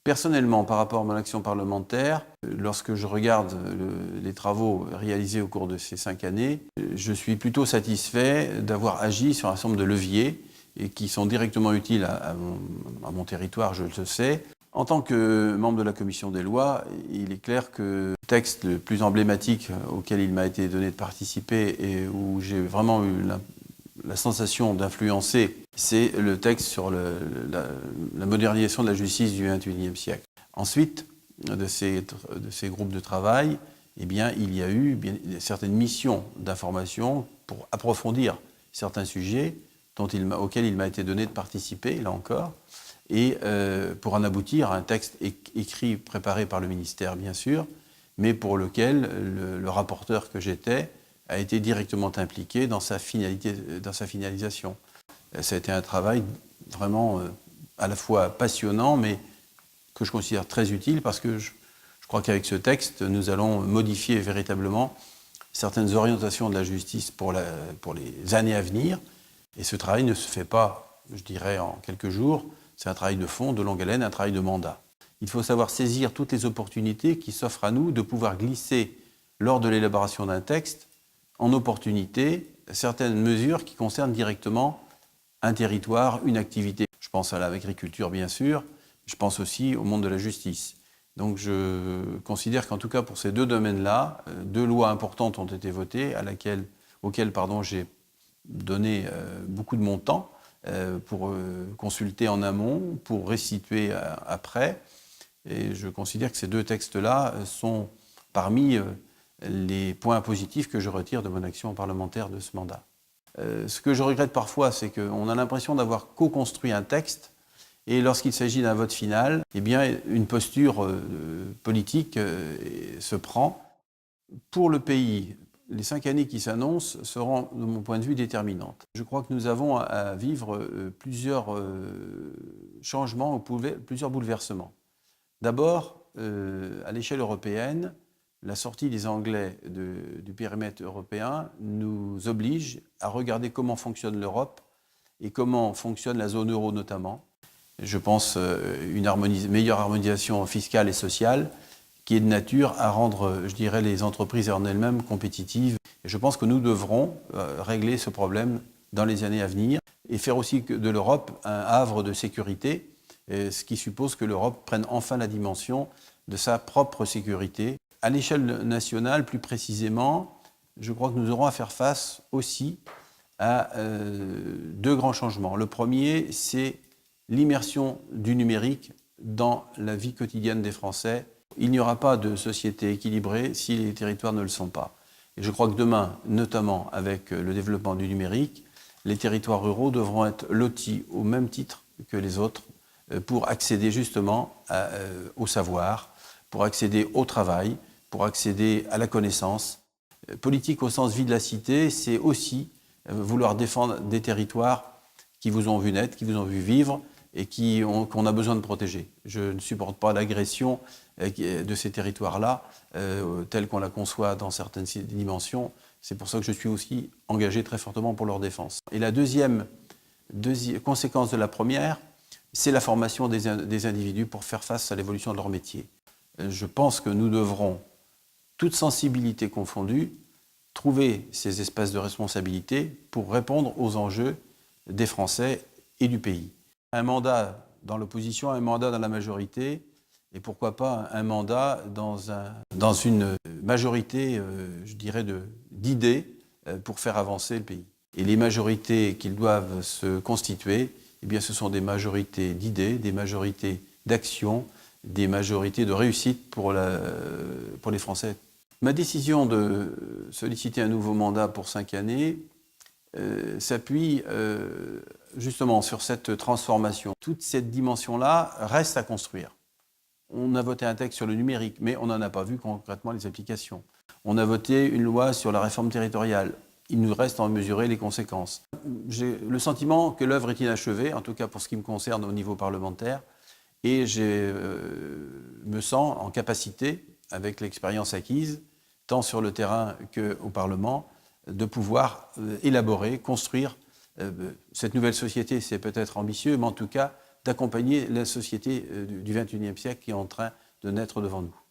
Personnellement, par rapport à mon action parlementaire, lorsque je regarde les travaux réalisés au cours de ces 5 années, je suis plutôt satisfait d'avoir agi sur un certain nombre de leviers et qui sont directement utiles à mon territoire, je le sais. En tant que membre de la commission des lois, il est clair que le texte le plus emblématique auquel il m'a été donné de participer et où j'ai vraiment eu la sensation d'influencer, c'est le texte sur la modernisation de la justice du XXIe siècle. Ensuite, de ces groupes de travail, eh bien, il y a eu certaines missions d'information pour approfondir certains sujets auxquels il m'a été donné de participer, là encore, et pour en aboutir à un texte écrit, préparé par le ministère, bien sûr, mais pour lequel le rapporteur que j'étais a été directement impliqué dans sa finalisation. Ça a été un travail vraiment à la fois passionnant, mais que je considère très utile parce que je crois qu'avec ce texte, nous allons modifier véritablement certaines orientations de la justice pour les années à venir. Et ce travail ne se fait pas, je dirais, en quelques jours. C'est un travail de fond, de longue haleine, un travail de mandat. Il faut savoir saisir toutes les opportunités qui s'offrent à nous de pouvoir glisser, lors de l'élaboration d'un texte, en opportunité, certaines mesures qui concernent directement un territoire, une activité. Je pense à l'agriculture, bien sûr, je pense aussi au monde de la justice. Donc je considère qu'en tout cas pour ces deux domaines-là, 2 lois importantes ont été votées, auxquelles j'ai donné beaucoup de mon temps pour consulter en amont, pour restituer après. Et je considère que ces 2 textes-là sont parmi les points positifs que je retire de mon action parlementaire de ce mandat. Ce que je regrette parfois, c'est qu'on a l'impression d'avoir co-construit un texte et lorsqu'il s'agit d'un vote final, eh bien, une posture politique se prend. Pour le pays, les 5 années qui s'annoncent seront, de mon point de vue, déterminantes. Je crois que nous avons à vivre plusieurs changements, plusieurs bouleversements. D'abord, à l'échelle européenne, la sortie des Anglais du périmètre européen nous oblige à regarder comment fonctionne l'Europe et comment fonctionne la zone euro notamment. Je pense une meilleure harmonisation fiscale et sociale qui est de nature à rendre, je dirais, les entreprises en elles-mêmes compétitives. Et je pense que nous devrons régler ce problème dans les années à venir et faire aussi de l'Europe un havre de sécurité, ce qui suppose que l'Europe prenne enfin la dimension de sa propre sécurité. À l'échelle nationale, plus précisément, je crois que nous aurons à faire face aussi à 2 grands changements. Le premier, c'est l'immersion du numérique dans la vie quotidienne des Français. Il n'y aura pas de société équilibrée si les territoires ne le sont pas. Et je crois que demain, notamment avec le développement du numérique, les territoires ruraux devront être lotis au même titre que les autres pour accéder justement au savoir, pour accéder au travail, pour accéder à la connaissance. Politique au sens vie de la cité, c'est aussi vouloir défendre des territoires qui vous ont vu naître, qui vous ont vu vivre et qu'on a besoin de protéger. Je ne supporte pas l'agression de ces territoires-là, telle qu'on la conçoit dans certaines dimensions. C'est pour ça que je suis aussi engagé très fortement pour leur défense. Et la deuxième conséquence de la première, c'est la formation des individus pour faire face à l'évolution de leur métier. Je pense que nous devrons, toute sensibilité confondue, trouver ces espaces de responsabilité pour répondre aux enjeux des Français et du pays. Un mandat dans l'opposition, un mandat dans la majorité, et pourquoi pas un mandat dans une majorité, je dirais, d'idées pour faire avancer le pays. Et les majorités qu'ils doivent se constituer, eh bien, ce sont des majorités d'idées, des majorités d'action, des majorités de réussite pour les Français. Ma décision de solliciter un nouveau mandat pour 5 années s'appuie justement sur cette transformation. Toute cette dimension-là reste à construire. On a voté un texte sur le numérique, mais on n'en a pas vu concrètement les applications. On a voté une loi sur la réforme territoriale. Il nous reste à en mesurer les conséquences. J'ai le sentiment que l'œuvre est inachevée, en tout cas pour ce qui me concerne au niveau parlementaire, et je me sens en capacité, avec l'expérience acquise, tant sur le terrain qu'au Parlement, de pouvoir élaborer, construire cette nouvelle société. C'est peut-être ambitieux, mais en tout cas d'accompagner la société du XXIe siècle qui est en train de naître devant nous.